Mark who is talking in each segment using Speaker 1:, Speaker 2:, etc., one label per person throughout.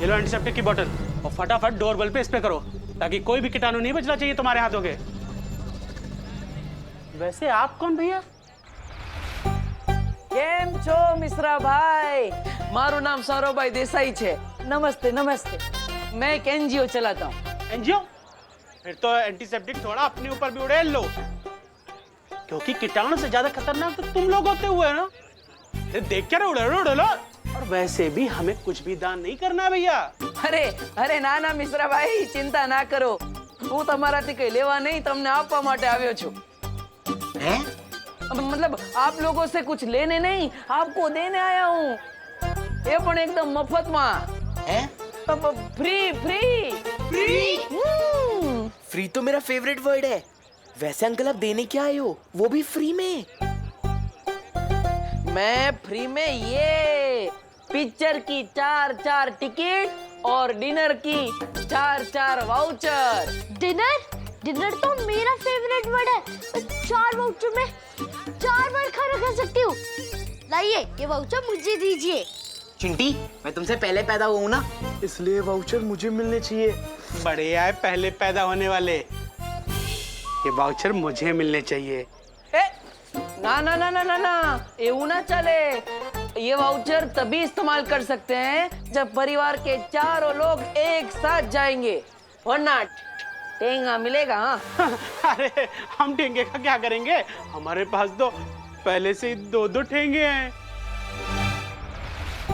Speaker 1: ये लो एंटीसेप्टिक की बोतल और फटाफट डोरबेल पे स्प्रे करो ताकि कोई भी कीटाणु नहीं बचना चाहिए तुम्हारे हाथों के। वैसे आप कौन भैया?
Speaker 2: કેમ છો મિશ્રા ભાઈ? મારું નામ સૌરભભાઈ દેસાઈ છે। નમસ્તે નમસ્તે। मैं एक एनजीओ चलाता हूँ।
Speaker 1: एनजीओ? फिर तो एंटीसेप्टिक थोड़ा अपने ऊपर भी उड़ेल लो, क्योंकि कीटाणु से ज्यादा खतरनाक तो तुम लोग होते हुए ना। देख क्या उड़े लो। और वैसे भी हमें कुछ भी दान नहीं करना है भैया।
Speaker 2: अरे अरे ना ना मिश्रा भाई चिंता ना करो, હું તમારાથી કઈ લેવા નહીં, તમને આપવા માટે આવ્યો છું।
Speaker 3: हैं?
Speaker 2: मतलब आप लोगों से कुछ लेने नहीं, आपको देने आया हूँ। ये पण एकदम मफत में।
Speaker 3: हैं?
Speaker 2: Free free
Speaker 3: free?
Speaker 4: फ्री तो मेरा फेवरेट वर्ड है। वैसे अंकल आप देने क्या आए हो, वो भी फ्री में?
Speaker 2: मैं फ्री में ये पिक्चर की 4 टिकट और डिनर की 4 वाउचर।
Speaker 5: डिनर तो मेरा फेवरेट वर्ड है। 4 वाउचर में 4 बार खाना खा सकती हूँ। लाइए ये वाउचर मुझे दीजिए।
Speaker 4: चिंटी मैं तुमसे पहले पैदा हुआ हूँ ना, इसलिए वाउचर मुझे मिलने चाहिए।
Speaker 1: बढ़िया है, पहले पैदा होने वाले, ये वाउचर मुझे मिलने चाहिए।
Speaker 2: ए, ना ना ना ना ना ना, એવું ना चले। ये वाउचर तभी इस्तेमाल कर सकते हैं जब परिवार के चारों लोग एक साथ जाएंगे, वरना टेंगा मिलेगा। हाँ
Speaker 1: अरे हम ठेंगे का क्या करेंगे, हमारे पास तो पहले से ही 2 ठेंगे हैं।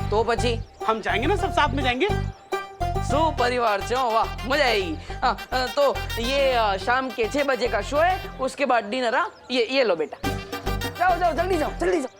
Speaker 2: तो પછી
Speaker 1: हम जाएंगे ना, सब साथ में जाएंगे।
Speaker 2: परिवार से वाह मजा आएगी। तो ये शाम के 6 बजे का शो है, उसके बाद डिनर। ये लो बेटा, जाओ जाओ जल्दी जाओ जल्दी जाओ।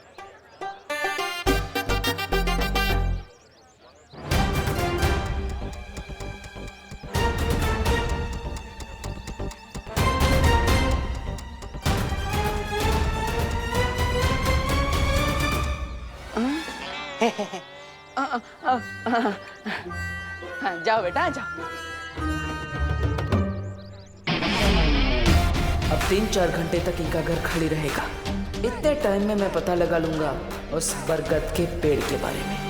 Speaker 2: हाँ, जाओ बेटा जाओ। अब 3-4 घंटे तक इनका घर खाली रहेगा। इतने टाइम में मैं पता लगा लूंगा उस बरगद के पेड़ के बारे में।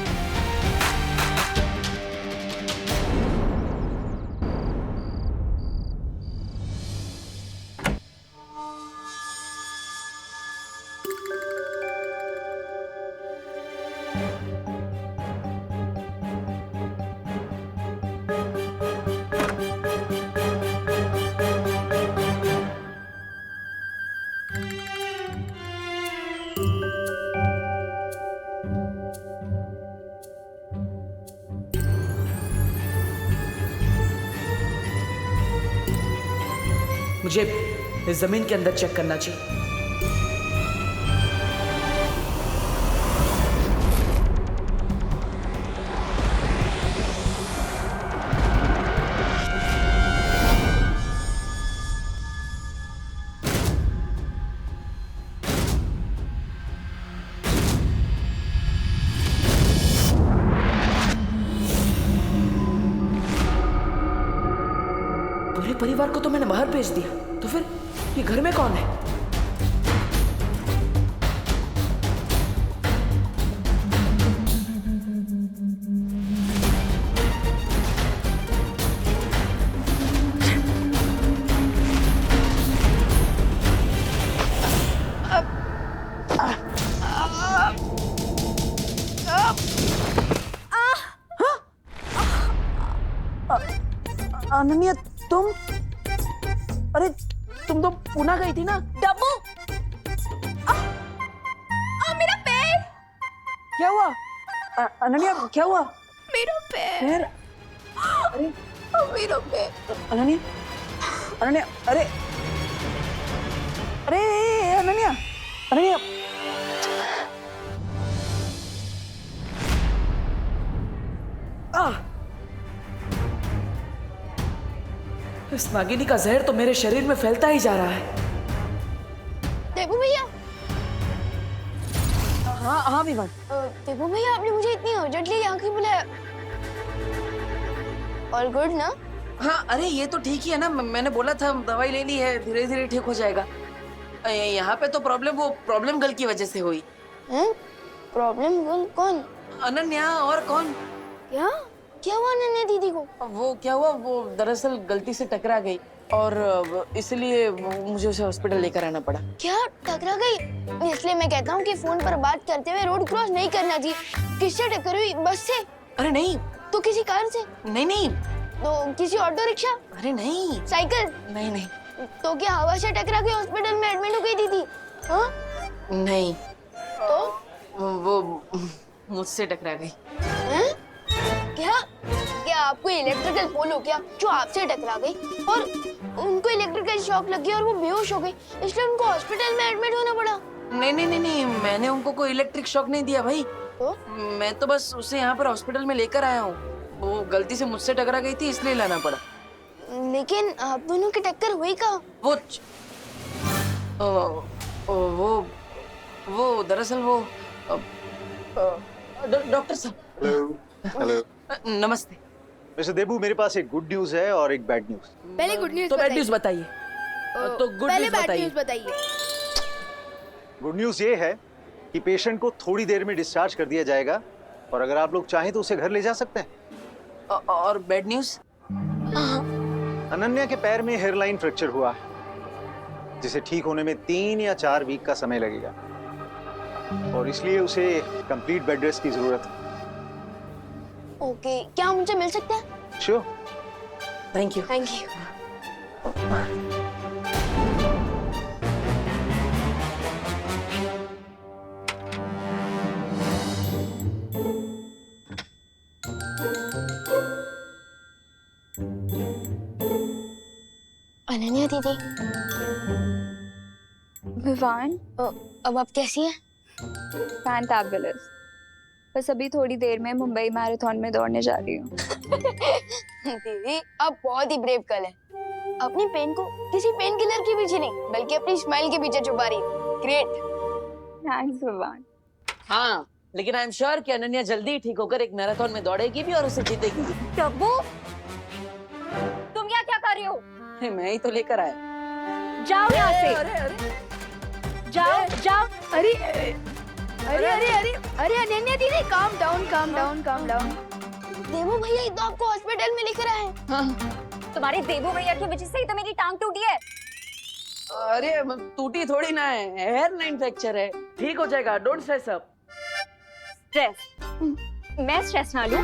Speaker 2: मुझे इस जमीन के अंदर चेक करना चाहिए। पूरे परिवार को तो मैंने बाहर भेज दिया, तो फिर ये घर में कौन है? अनन्या तुम, अरे तुम तो पुणे गई थी ना?
Speaker 5: डब्बू, मेरा पैर।
Speaker 2: क्या हुआ अनन्या, क्या हुआ?
Speaker 5: मेरा पैर।
Speaker 2: पैर? अरे
Speaker 5: मेरा पैर।
Speaker 2: अनन्या, अनन्या, अरे अरे अनन्या, अनन्या, इस नागिनी का जहर तो मेरे शरीर में फैलता ही जा रहा है।
Speaker 5: देवू भैया।
Speaker 2: हाँ हाँ विवान।
Speaker 5: देवू भैया, आपने मुझे इतनी अर्जेंटली यहाँ क्यों बुलाया? ऑल गुड ना?
Speaker 2: हाँ अरे ये तो ठीक ही है ना, मैंने बोला था दवाई ले ली है, धीरे धीरे ठीक हो जाएगा। यहाँ पे तो प्रॉब्लम गर्ल की वजह से हुई।
Speaker 5: हैं? प्रॉब्लम गर्ल कौन?
Speaker 2: अनन्या, और कौन?
Speaker 5: क्या? क्या हुआ अनन्या दीदी को?
Speaker 2: वो क्या हुआ, वो दरअसल गलती से टकरा गई और इसलिए मुझे उसे हॉस्पिटल लेकर आना पड़ा।
Speaker 5: क्या टकरा गई? इसलिए मैं कहता हूँ कि फोन पर बात करते हुए रोड क्रॉस नहीं करना चाहिए। किससे टक्कर हुई? बस से?
Speaker 2: अरे नहीं।
Speaker 5: तो किसी कार से?
Speaker 2: नहीं।
Speaker 5: तो किसी ऑटो रिक्शा?
Speaker 2: अरे नहीं।
Speaker 5: साइकिल?
Speaker 2: नहीं।
Speaker 5: तो क्या हवा से टकरा के हॉस्पिटल में एडमिट हो गई दीदी? हाँ?
Speaker 2: नहीं,
Speaker 5: तो
Speaker 2: वो मुझसे टकरा गई।
Speaker 5: हैं? क्या आपको इलेक्ट्रिकल पोल हो क्या जो आपसे टकरा गई और उनको इलेक्ट्रिकल शॉक लगी और वो बेहोश हो गई, इसलिए उनको हॉस्पिटल में एडमिट होना पड़ा?
Speaker 2: नहीं, मैंने उनको कोई इलेक्ट्रिक शॉक नहीं दिया भाई।
Speaker 5: तो
Speaker 2: मैं तो बस उसे यहाँ पर हॉस्पिटल में लेकर आया हूँ। वो गलती से मुझसे टकरा गई थी इसलिए लाना पड़ा।
Speaker 5: लेकिन आप दोनों की टक्कर हुई कहाँ?
Speaker 2: वो दरअसल वो डॉक्टर साहब।
Speaker 6: हेलो
Speaker 2: नमस्ते।
Speaker 6: मिस्टर देबू, मेरे पास एक गुड न्यूज है और एक बैड न्यूज।
Speaker 5: पहले गुड न्यूज़
Speaker 2: तो बैड न्यूज बताइए। तो गुड
Speaker 5: पहले
Speaker 2: न्यूज
Speaker 5: बैड
Speaker 2: बताइए।
Speaker 5: न्यूज़ बताइए।
Speaker 6: गुड न्यूज ये है कि पेशेंट को थोड़ी देर में डिस्चार्ज कर दिया जाएगा और अगर आप लोग चाहें तो उसे घर ले जा सकते हैं।
Speaker 2: और बैड न्यूज?
Speaker 6: अनन्या के पैर में हेयरलाइन फ्रैक्चर हुआ है जिसे ठीक होने में 3 या 4 वीक का समय लगेगा और इसलिए उसे कंप्लीट बेड रेस्ट की जरूरत है।
Speaker 5: ओके, क्या हम उनसे मिल सकते हैं?
Speaker 6: Sure.
Speaker 2: Thank you.
Speaker 5: Thank you. Ananya दीदी,
Speaker 7: विवान,
Speaker 5: अब आप कैसी हैं?
Speaker 7: फैंटाबुलस। बस अभी थोड़ी देर में मुंबई मैराथन में दौड़ने जा रही हूँ।
Speaker 5: दीदी, आप बहुत ही ब्रेव गर्ल हैं। अपनी पेन को किसी पेन किलर के पीछे नहीं बल्कि अपनी स्माइल के पीछे छुपा रही है। ग्रेट।
Speaker 7: थैंक्स विवान।
Speaker 2: हाँ, लेकिन आई एम श्योर कि अनन्या जल्दी ठीक होकर एक मैराथन में दौड़ेगी भी और उसे जीतेगी भी।
Speaker 7: टब्बू, तुम यहाँ क्या कर रही हो?
Speaker 2: मैं ही तो लेकर आया।
Speaker 7: जाओ यहाँ से।
Speaker 2: अरे
Speaker 7: जाओ।
Speaker 5: अरे अनन्या दीदी, काम डाउन। देवो भैया ही तो आपको हॉस्पिटल में लेकर आए हैं।
Speaker 2: हाँ।
Speaker 7: तुम्हारे देवो भैया की वजह से ही तो मेरी टांग टूटी है।
Speaker 2: अरे टूटी थोड़ी ना है, हेयरलाइन फ्रैक्चर है, ठीक हो जाएगा। Don't stress up.
Speaker 7: स्ट्रेस? मैं स्ट्रेस ना लूं?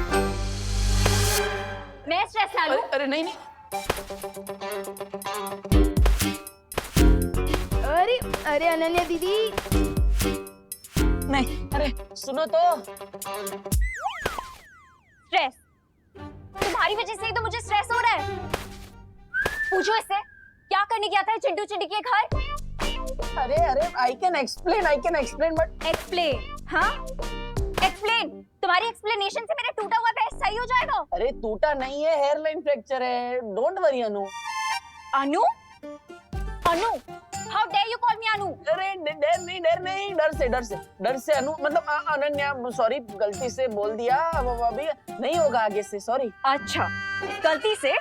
Speaker 7: मैं स्ट्रेस ना लूं?
Speaker 2: अरे नहीं।
Speaker 5: अरे अनन्या दीदी,
Speaker 2: नहीं, अरे सुनो तो।
Speaker 7: स्ट्रेस? तुम्हारी वजह से ही तो मुझे स्ट्रेस हो रहा है। पूछो इससे, क्या करने गया था चिंटू चिंटी के घर?
Speaker 2: अरे I can explain but.
Speaker 7: Explain? हाँ, एक्सप्लेन। तुम्हारी एक्सप्लेनेशन से मेरा टूटा हुआ पैर सही हो जाएगा।
Speaker 2: अरे टूटा नहीं है, हेयरलाइन फ्रैक्चर है। Don't worry Anu.
Speaker 7: Anu? How dare you call me Anu?
Speaker 2: अरे डर से अनु, मतलब अनन्या, सॉरी, गलती से बोल दिया। अभी नहीं होगा आगे से, सॉरी।
Speaker 7: अच्छा, गलती से?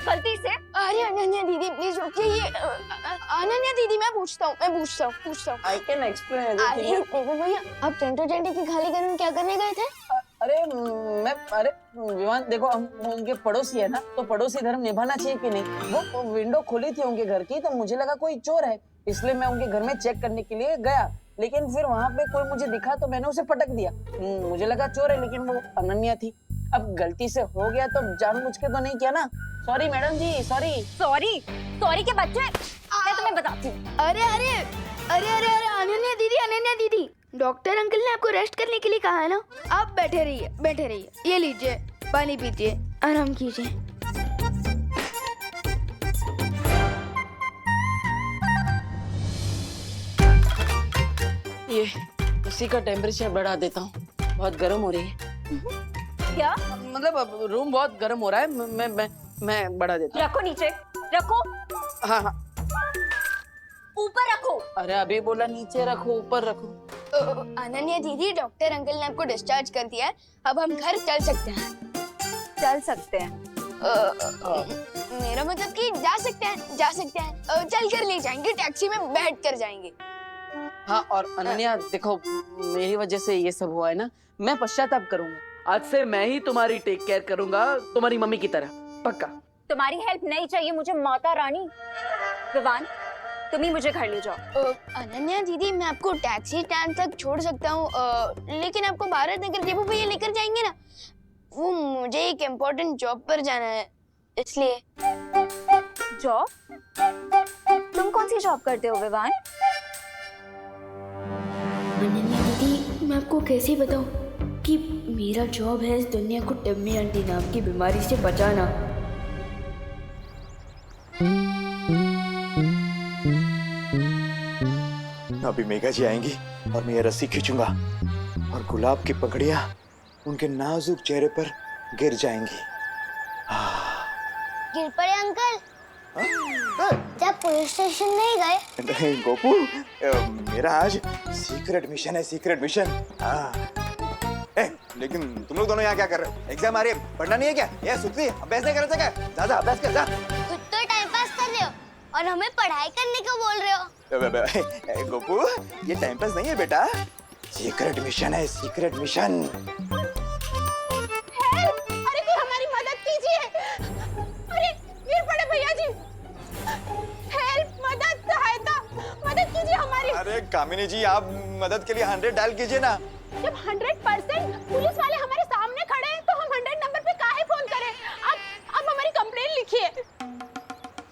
Speaker 5: अरे अनन्या दीदी प्लीज रुकिए। ये अनन्या दीदी, मैं पूछता हूँ।
Speaker 2: I can explain.
Speaker 5: अरे देवो भैया, आप चिंटू चिंटी की खाली घर में क्या करने गए थे?
Speaker 2: अरे विवान, देखो हम उनके पड़ोसी है ना, तो पड़ोसी धर्म निभाना चाहिए कि नहीं। वो विंडो खुली थी उनके घर की, तो मुझे लगा कोई चोर है, इसलिए मैं उनके घर में चेक करने के लिए गया। लेकिन फिर वहाँ पे कोई मुझे दिखा तो मैंने उसे पटक दिया। मुझे लगा चोर है, लेकिन वो अनन्या थी। अब गलती से हो गया तो जानबूझ के तो नहीं किया ना। सॉरी मैडम जी, सॉरी
Speaker 7: के बच्चे, मैं तुम्हें बताती हूँ।
Speaker 5: अरे अनन्या दीदी, डॉक्टर अंकल ने आपको रेस्ट करने के लिए कहा है ना। आप बैठे रहिए। ये लीजिए, पानी पीजिए, आराम कीजिए।
Speaker 2: ये इसी का टेम्परेचर बढ़ा देता हूँ, बहुत गर्म हो रही है।
Speaker 7: क्या?
Speaker 2: मतलब अब रूम बहुत गर्म हो रहा है, मैं बढ़ा देता हूँ।
Speaker 7: रखो नीचे, रखो।
Speaker 2: हाँ,
Speaker 7: ऊपर रखो।
Speaker 2: अरे अभी बोला नीचे रखो, ऊपर रखो।
Speaker 5: अनन्या दीदी, डॉक्टर अंकल ने आपको डिस्चार्ज कर दिया है, अब हम घर चल सकते हैं। मेरा मतलब कि जा सकते हैं। चल कर ले जाएंगे, टैक्सी में बैठ कर जाएंगे।
Speaker 2: हाँ, और अनन्या देखो, मेरी वजह से ये सब हुआ है ना, मैं पश्चाताप करूंगा। आज से मैं ही तुम्हारी टेक केयर करूंगा, तुम्हारी मम्मी की तरह, पक्का।
Speaker 7: तुम्हारी हेल्प नहीं चाहिए मुझे माता रानी। विवान, तुम ही मुझे घर ले जाओ।
Speaker 5: अनन्या दीदी, मैं आपको टैक्सी स्टैंड तक छोड़ सकता हूँ, लेकिन आपको भारत नगर देबू भैया लेकर जाएंगे ना, वो मुझे एक इम्पोर्टेंट जॉब पर जाना है, इसलिए।
Speaker 7: जॉब? तुम कौन सी जॉब करते हो विवान?
Speaker 5: अनन्या दीदी, मैं आपको कैसे बताऊं कि मेरा जॉब है इस दुनिया को टम्मी आंटी नाम की बीमारी से बचाना।
Speaker 6: अभी मेघा जी आएंगी और मैं ये रस्सी खींचूंगा और गुलाब की पकड़ियां उनके नाजुक चेहरे पर गिर जाएंगी।
Speaker 5: गिर पड़े अंकल? जब पुलिस स्टेशन नहीं गए?
Speaker 6: नहीं गोपू, मेरा आज सीक्रेट मिशन है, सीक्रेट मिशन। लेकिन तुम लोग दोनों यहाँ क्या कर रहे हो? एग्जाम आ रही है, पढ़ना नहीं है क्या? ये सुतली अभ्यास नहीं कर सका? ज्यादा अभ्यास कर जा।
Speaker 5: खुद तो टाइम पास कर रहे हो और हमें पढ़ाई करने को बोल रहे हो।
Speaker 6: गोपू, ये टाइम पास नहीं है बेटा, सीक्रेट मिशन है, सीक्रेट मिशन।
Speaker 8: अरे कोई हमारी मदद कीजिए। अरे गिर पड़े भैया जी। हेल्प, मदद, सहायता, मदद कीजिए हमारी।
Speaker 6: अरे कामिनी जी, आप मदद के लिए 100 डायल कीजिए ना।
Speaker 8: जब 100% पुलिस वाले हमारे सामने खड़े हैं तो हम 100 नंबर पे काहे फोन करें? अब हमारी कंप्लेंट लिखिए।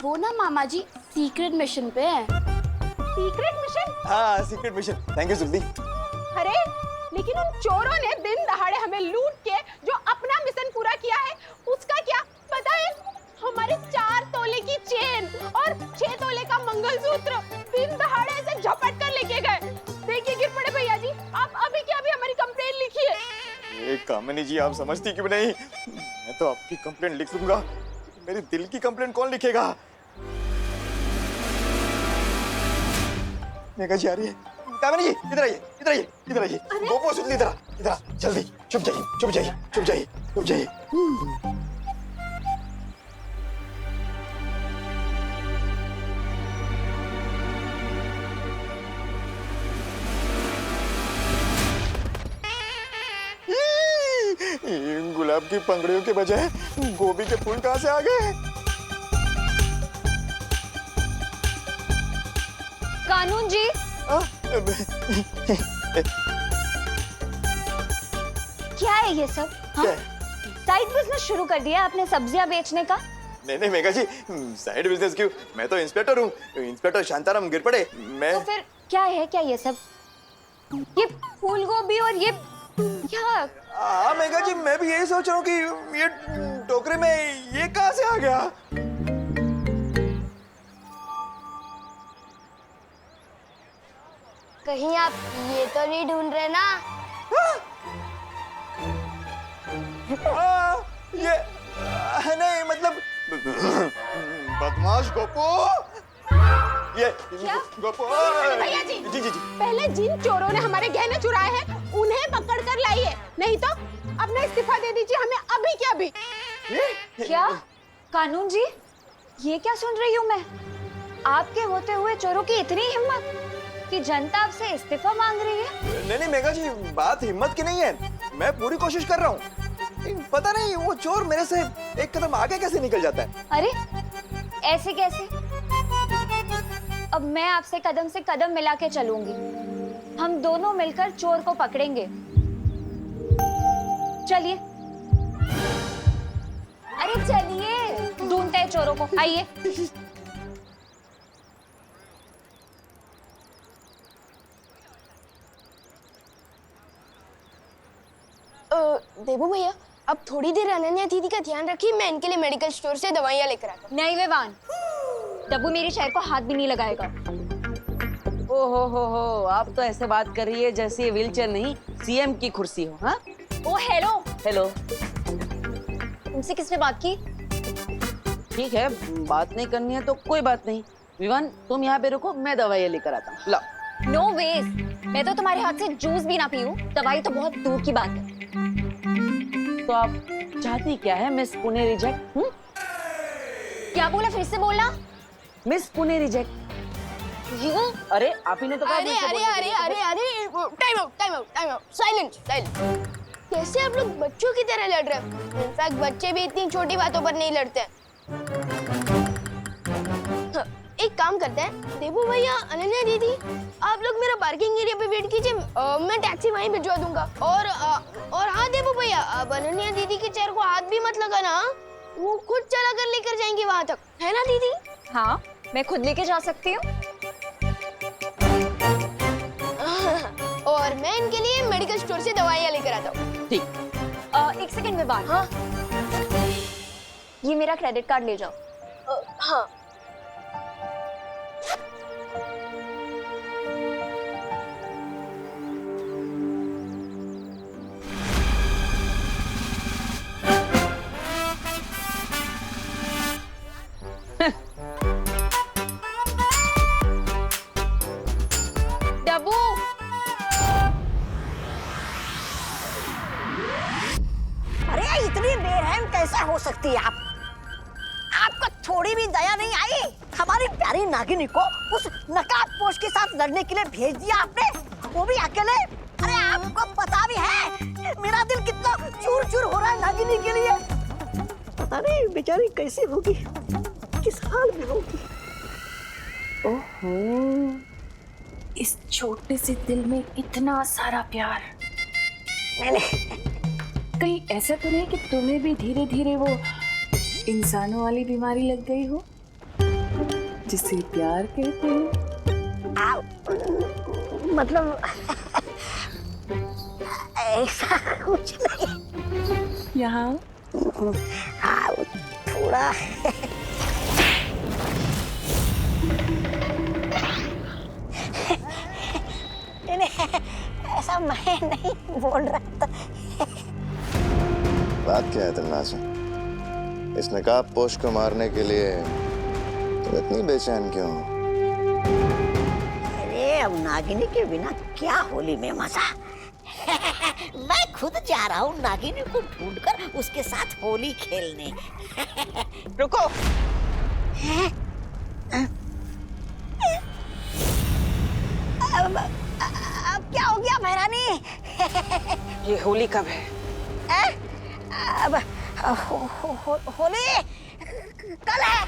Speaker 5: वो ना मामा जी सीक्रेट मिशन पे है।
Speaker 8: Secret mission?
Speaker 6: हाँ, सीक्रेट मिशन। थैंक यू सुल्दी।
Speaker 8: अरे लेकिन उन चोरों ने दिन दहाड़े हमें लूट के जो अपना मिशन पूरा किया है, उसका क्या पता है? हमारे 4 तोले की चेन और 6 तोले का मंगलसूत्र दिन दहाड़े से झपट कर लेके गए। देखिए गिर पड़े भैया जी, आप अभी के अभी हमारी कंप्लेंट लिखिए।
Speaker 6: कामिनी जी, आप समझती क्यों नहीं? मैं तो आपकी कंप्लेंट लिख लूंगा, मेरी दिल की कंप्लेंट कौन लिखेगा? मेघा जी आ रही है। कामिनी जी, इधर आइए, इधर आइए, इधर आइए। गोपू, सुन इधर, इधर जल्दी। चुप जाइए, चुप जाइए, चुप जाइए, चुप जाइए। गुलाब की पंखुड़ियों के बजाय गोभी के फूल कहाँ से आ गए?
Speaker 7: कानून जी, क्या है ये सब? हाँ? साइड बिजनेस शुरू कर दिया आपने सब्जियां बेचने का?
Speaker 6: नहीं मेघा जी, साइड बिजनेस क्यों? मैं तो इंस्पेक्टर हूँ, इंस्पेक्टर शांताराम गिर पड़े। मैं
Speaker 7: तो फिर क्या है, क्या ये सब? ये फूल गोभी और ये क्या?
Speaker 6: हाँ मेघा जी, मैं भी यही सोच रहा हूँ कि ये टोकरे में ये कहाँ से आ गया?
Speaker 5: कहीं आप ये तो नहीं ढूंढ रहे ना?
Speaker 6: ये नहीं, मतलब बदमाश गोपू। ये गोपू।
Speaker 8: भैया जी,
Speaker 6: जी जी जी।
Speaker 8: पहले जिन चोरों ने हमारे गहने चुराए हैं उन्हें पकड़ कर लाइए, नहीं तो अपना इस्तीफा दे दीजिए हमें अभी के अभी।
Speaker 7: क्या? कानून जी, ये क्या सुन रही हूँ मैं? आपके होते हुए चोरों की इतनी हिम्मत कि जनता आपसे इस्तीफा मांग रही है?
Speaker 6: नहीं मेघा जी, बात हिम्मत की नहीं है, मैं पूरी कोशिश कर रहा हूँ। पता नहीं वो चोर मेरे से एक कदम आगे कैसे निकल जाता है।
Speaker 7: अरे ऐसे कैसे? अब मैं आपसे कदम से कदम मिला के चलूंगी, हम दोनों मिलकर चोर को पकड़ेंगे। चलिए, अरे चलिए, ढूंढते हैं चोरों को, आइए।
Speaker 5: देबू भैया, अब थोड़ी देर अनन्या दीदी का ध्यान रखिए, मैं इनके लिए मेडिकल स्टोर से दवाइयाँ लेकर आता हूँ।
Speaker 7: नहीं विवान, डब्बू मेरे शहर को हाथ भी नहीं लगाएगा।
Speaker 2: हो, आप तो ऐसे बात कर रही है जैसे ये व्हीलचेयर नहीं सीएम की कुर्सी हो। हाँ?
Speaker 7: ओ हेलो।
Speaker 2: हेलो।
Speaker 7: तुमसे किसने बात की?
Speaker 2: ठीक है, बात नहीं करनी है तो कोई बात नहीं। विवान, तुम यहाँ पे रुको, मैं दवाई लेकर आता हूँ। लो।
Speaker 7: नो वेज, मैं तो तुम्हारे हाथ से जूस भी ना पीऊं, दवाई तो बहुत दूर की बात है।
Speaker 2: तो आप चाहती क्या है मिस पुणे रिजेक्ट?
Speaker 7: क्या बोला, फिर से बोलना।
Speaker 2: Miss Pune reject. अरे आप ही ने तो कहा।
Speaker 5: अरे टाइम आउट, साइलेंट। कैसे आप लोग बच्चों की तरह लड़ रहे हो? इनफैक्ट बच्चे भी इतनी छोटी बातों पर नहीं लड़ते। हाँ, एक काम करते हैं, देबू भैया, अनन्या दीदी, आप लोग मेरा पार्किंग एरिया पे वेट कीजिए, मैं टैक्सी वहीं भिजवा दूंगा। और हाँ देबू भैया, अब अनन्या दीदी के चेयर को हाथ भी मत लगाना, वो खुद चला कर लेकर जाएंगी वहां तक, है ना दीदी?
Speaker 7: हाँ, मैं खुद लेके जा सकती हूँ।
Speaker 5: और मैं इनके लिए मेडिकल स्टोर से दवाइयाँ लेकर आता हूँ।
Speaker 2: ठीक।
Speaker 7: एक सेकंड में बात।
Speaker 5: हाँ
Speaker 7: ये मेरा क्रेडिट कार्ड ले जाओ।
Speaker 5: हाँ।
Speaker 7: डब्बू,
Speaker 9: अरे इतनी बेरहम कैसे हो सकती है आप? आपको थोड़ी भी दया नहीं आई? हमारी प्यारी नागिनी को उस नकाबपोश के साथ लड़ने के लिए भेज दिया आपने, वो भी अकेले। अरे आपको पता भी है मेरा दिल कितना चूर चूर हो रहा है नागिनी के लिए। पता नहीं बेचारी कैसी होगी, किस हाल में होगी।
Speaker 10: ओहो, इस छोटे से दिल में इतना सारा प्यार। कहीं ऐसा तो नहीं कि तुम्हें भी धीरे धीरे वो इंसानों वाली बीमारी लग गई हो जिसे प्यार कहते हैं?
Speaker 9: मतलब ऐसा कुछ नहीं।
Speaker 10: यहाँ
Speaker 9: थोड़ा ऐसा मैं नहीं बोल रहा था।
Speaker 11: बात क्या है तन्नाज़? इस नकाबपोश को मारने के लिए तुम इतनी बेचैन क्यों हो?
Speaker 9: अरे अब नागिनी के बिना क्या होली में मजा। मैं खुद जा रहा हूँ नागिनी को ढूंढकर उसके साथ होली खेलने।
Speaker 2: रुको।
Speaker 9: अब क्या हो गया महारानी?
Speaker 2: ये होली कब है?
Speaker 9: अब होली कल है।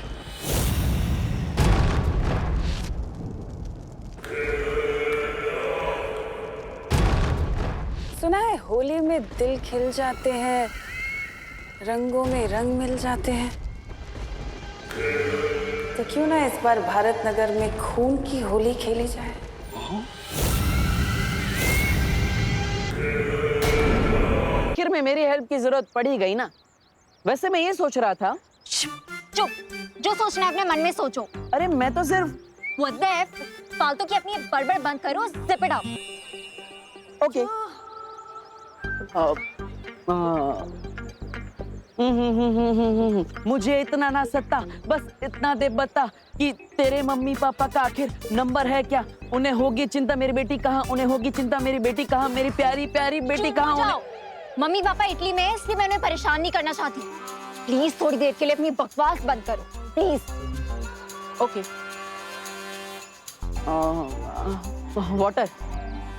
Speaker 10: सुना है होली में दिल खिल जाते हैं, रंगों में रंग मिल जाते हैं। तो क्यों ना इस बार भारत नगर में खून की होली खेली जाए?
Speaker 2: आखिर में मेरी हेल्प की जरूरत पड़ी गई ना। वैसे मैं ये सोच रहा था।
Speaker 7: चुप, जो सोचना है अपने मन में सोचो।
Speaker 2: अरे मैं तो सिर्फ
Speaker 7: What the F? फालतू की अपनी बड़बड़ बंद करो, zip it up।
Speaker 2: ओके। मुझे इतना ना सत्ता, बस इतना दे बता कि तेरे मम्मी पापा का आखिर नंबर है क्या? उन्हें होगी चिंता मेरी बेटी कहाँ, उन्हें होगी चिंता मेरी बेटी कहाँ, मेरी प्यारी प्यारी बेटी कहाँ।
Speaker 7: मम्मी पापा इटली में है, इसलिए मैं उन्हें परेशान नहीं करना चाहती। प्लीज थोड़ी देर के लिए अपनी बकवास बंद करो, प्लीज।
Speaker 2: ओके। वाटर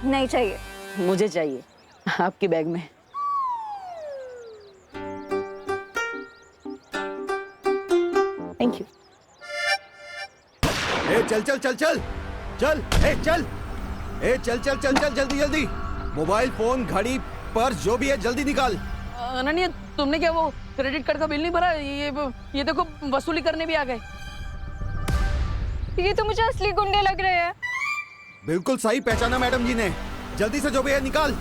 Speaker 7: नहीं चाहिए।
Speaker 2: मुझे चाहिए, आपके बैग में। Thank you.
Speaker 12: ए चल चल चल चल चल, ए चल, ए चल चल चल चल, जल्दी जल्दी। मोबाइल फोन, घड़ी, पर्स, जो भी है जल्दी निकाल।
Speaker 2: अनन्या, तुमने क्या वो क्रेडिट कार्ड का बिल नहीं भरा? ये देखो वसूली करने भी आ गए।
Speaker 7: ये तो मुझे असली गुंडे लग रहे हैं।
Speaker 12: बिल्कुल सही पहचाना मैडम जी ने। जल्दी से जो भी है निकाल।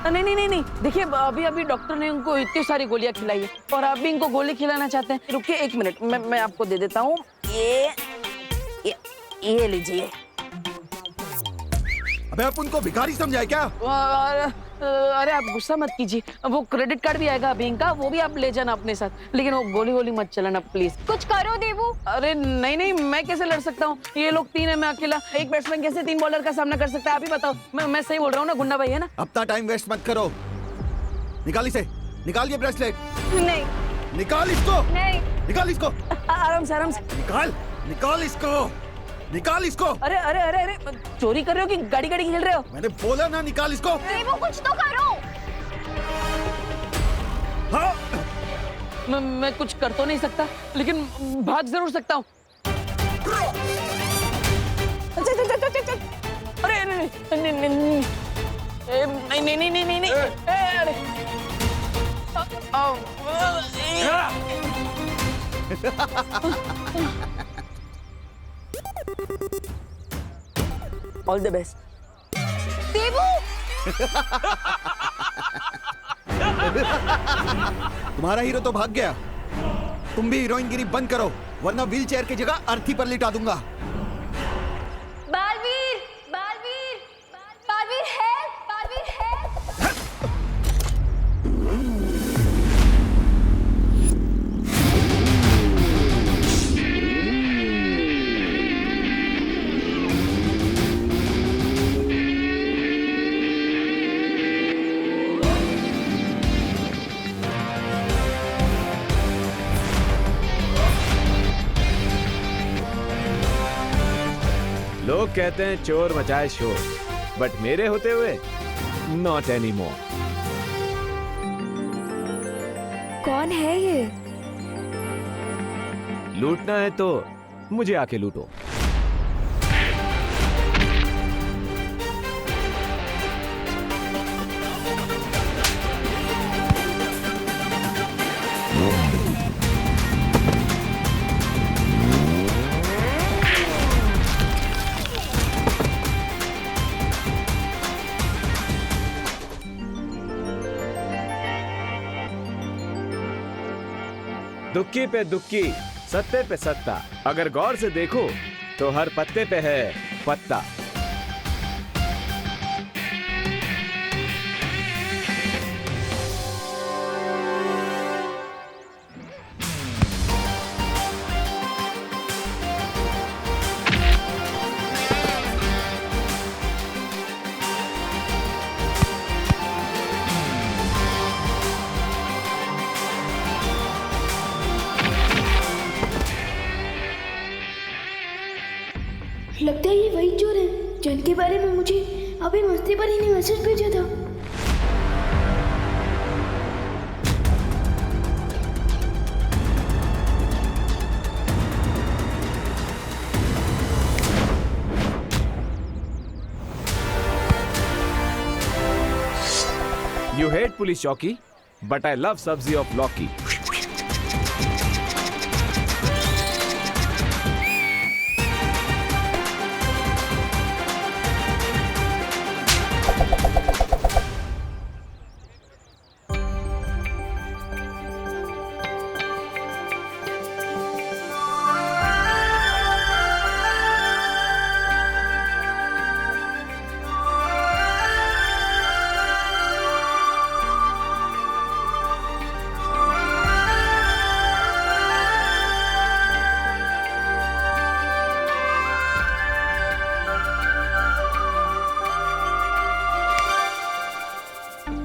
Speaker 2: नहीं नहीं नहीं नहीं, देखिए अभी डॉक्टर ने उनको इतनी सारी गोलियां खिलाई है और आप भी इनको गोली खिलाना चाहते हैं। रुकिए एक मिनट, मैं आपको दे देता हूँ। ये लीजिए।
Speaker 12: अबे आप उनको भिखारी समझाए क्या?
Speaker 2: अरे आप गुस्सा मत कीजिए, वो क्रेडिट कार्ड भी आएगा बैंक का, वो भी आप ले जाना अपने साथ, लेकिन वो गोली गोली मत चलाना प्लीज।
Speaker 7: कुछ करो देवू।
Speaker 2: अरे नहीं नहीं, मैं कैसे लड़ सकता हूँ? ये लोग तीन है, मैं अकेला। एक बैट्समैन कैसे 3 बॉलर का सामना कर सकता है? आप ही बताओ। मैं सही बोल रहा हूँ ना गुंडा भाई, है ना?
Speaker 12: अपना टाइम वेस्ट मत करो। निकाल इसे, निकाल ये ब्रेसलेट।
Speaker 7: नहीं।
Speaker 12: निकाल इसको।
Speaker 7: नहीं।
Speaker 12: निकाल इसको।
Speaker 2: आराम से आराम से।
Speaker 12: निकाल, निकाल इसको, निकाल इसको।
Speaker 2: अरे अरे अरे अरे, चोरी कर रहे हो कि गाड़ी गाड़ी खेल रहे हो?
Speaker 12: मैंने बोला ना निकाल इसको।
Speaker 7: देवू कुछ तो करो।
Speaker 2: मैं कुछ कर तो नहीं सकता, लेकिन भाग जरूर सकता हूँ। अरे नहीं नहीं नहीं नहीं नहीं नहीं नहीं नहीं, अरे ऑल द बेस्ट।
Speaker 7: देवू,
Speaker 12: तुम्हारा हीरो तो भाग गया। तुम भी हीरोइनगिरी बंद करो, वरना व्हीलचेयर की जगह अर्थी पर लिटा दूंगा।
Speaker 7: बालवीर, बालवीर, बालवीर है, बालवीर है।
Speaker 13: लोग कहते हैं चोर मचाए शोर, बट मेरे होते हुए नॉट एनी मोर।
Speaker 7: कौन है ये?
Speaker 13: लूटना है तो मुझे आके लूटो। दुक्की पे दुक्की, सत्ते पे सत्ता। अगर गौर से देखो तो हर पत्ते पे है पत्ता।
Speaker 5: लगता है ये वही चोर है जिनके बारे में मुझे अभी मस्ती पर ही ने मैसेज भेजा था।
Speaker 13: You hate पुलिस चौकी, but I love सब्जी of लौकी।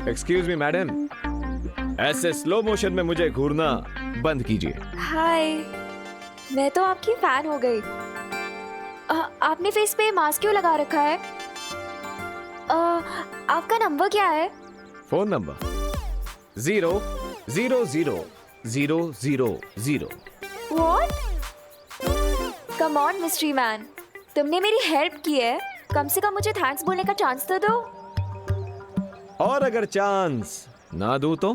Speaker 13: एक्सक्यूज मी मैडम, ऐसे स्लो मोशन में मुझे घूरना बंद कीजिए।
Speaker 7: हाय, मैं तो आपकी फैन हो गई। आपने फेस पे मास्क क्यों लगा रखा है? आपका नंबर क्या है?
Speaker 13: Phone number 0000000।
Speaker 7: What? Come on, mystery man. तुमने मेरी हेल्प की है, कम से कम मुझे थैंक्स बोलने का चांस तो दो।
Speaker 13: और अगर चांस ना दूं तो?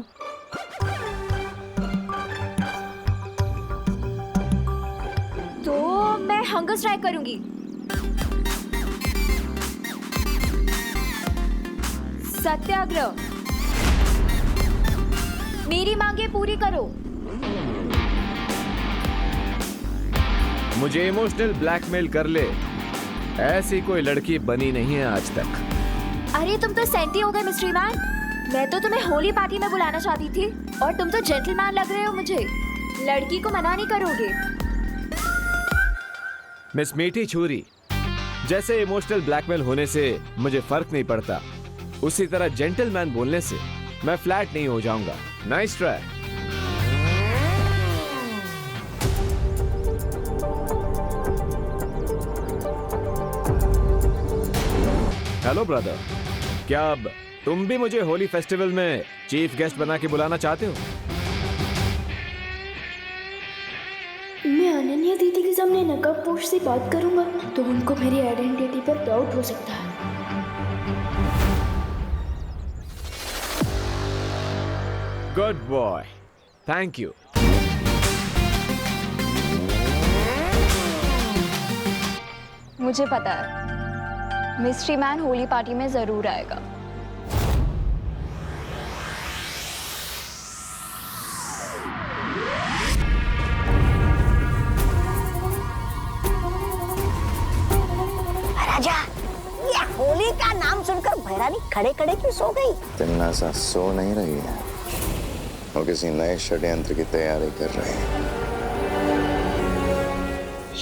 Speaker 7: तो मैं हंगर स्ट्राइक करूंगी। सत्याग्रह। मेरी मांगे पूरी करो।
Speaker 13: मुझे इमोशनल ब्लैकमेल कर ले, ऐसी कोई लड़की बनी नहीं है आज तक।
Speaker 7: अरे तुम तो सेंटी हो गए मिस्ट्री मैन। मैं तो तुम्हें होली पार्टी में बुलाना चाहती थी और तुम तो जेंटलमैन लग रहे हो मुझे। लड़की को मना नहीं करोगे।
Speaker 13: मिस मीठी छुरी, जैसे इमोशनल ब्लैकमेल होने से मुझे फर्क नहीं पड़ता, उसी तरह जेंटलमैन बोलने से मैं फ्लैट नहीं हो जाऊंगा। Nice try. हेलो ब्रदर, क्या अब तुम भी मुझे होली फेस्टिवल में चीफ गेस्ट बना के बुलाना चाहते हो?
Speaker 14: मैं अनन्या दीदी के सामने नकाबपोश से बात करूंगा तो उनको मेरी आइडेंटिटी पर डाउट हो सकता है।
Speaker 13: Good boy, thank you.
Speaker 7: मुझे पता है मिस्ट्री मैन होली पार्टी में जरूर आएगा।
Speaker 9: राजा, ये होली का नाम सुनकर भैरानी खड़े खड़े क्यों सो गई?
Speaker 11: तिन्ना सा सो नहीं रही है, वो किसी नए षड्यंत्र की तैयारी कर रही है।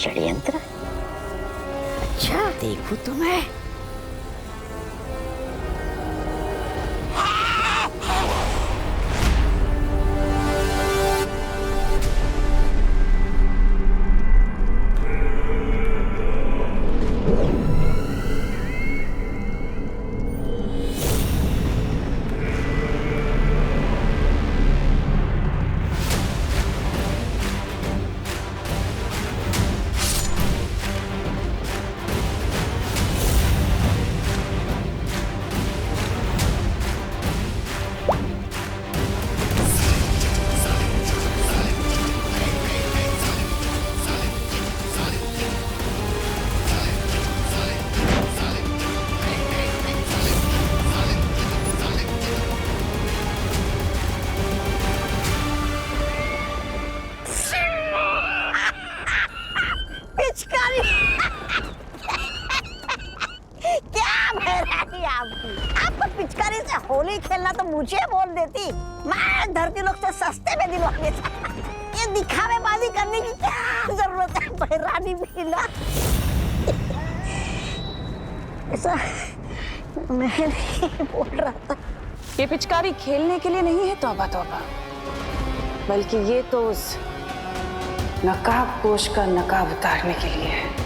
Speaker 9: षड्यंत्र? अच्छा, देखो तो मैं। पिचकारी क्या भैरानी आपको पिचकारी से होली खेलना तो मुझे बोल देती, मैं धरती लोग से सस्ते में दिलवा देता। ये दिखावेबाजी करने की क्या जरूरत है भैरानी भीला? ऐसा मैं नहीं बोल रहा था।
Speaker 10: ये पिचकारी खेलने के लिए नहीं है तौबा तौबा, बल्कि ये तो उस नकाब पोश का नकाब उतारने के लिए है।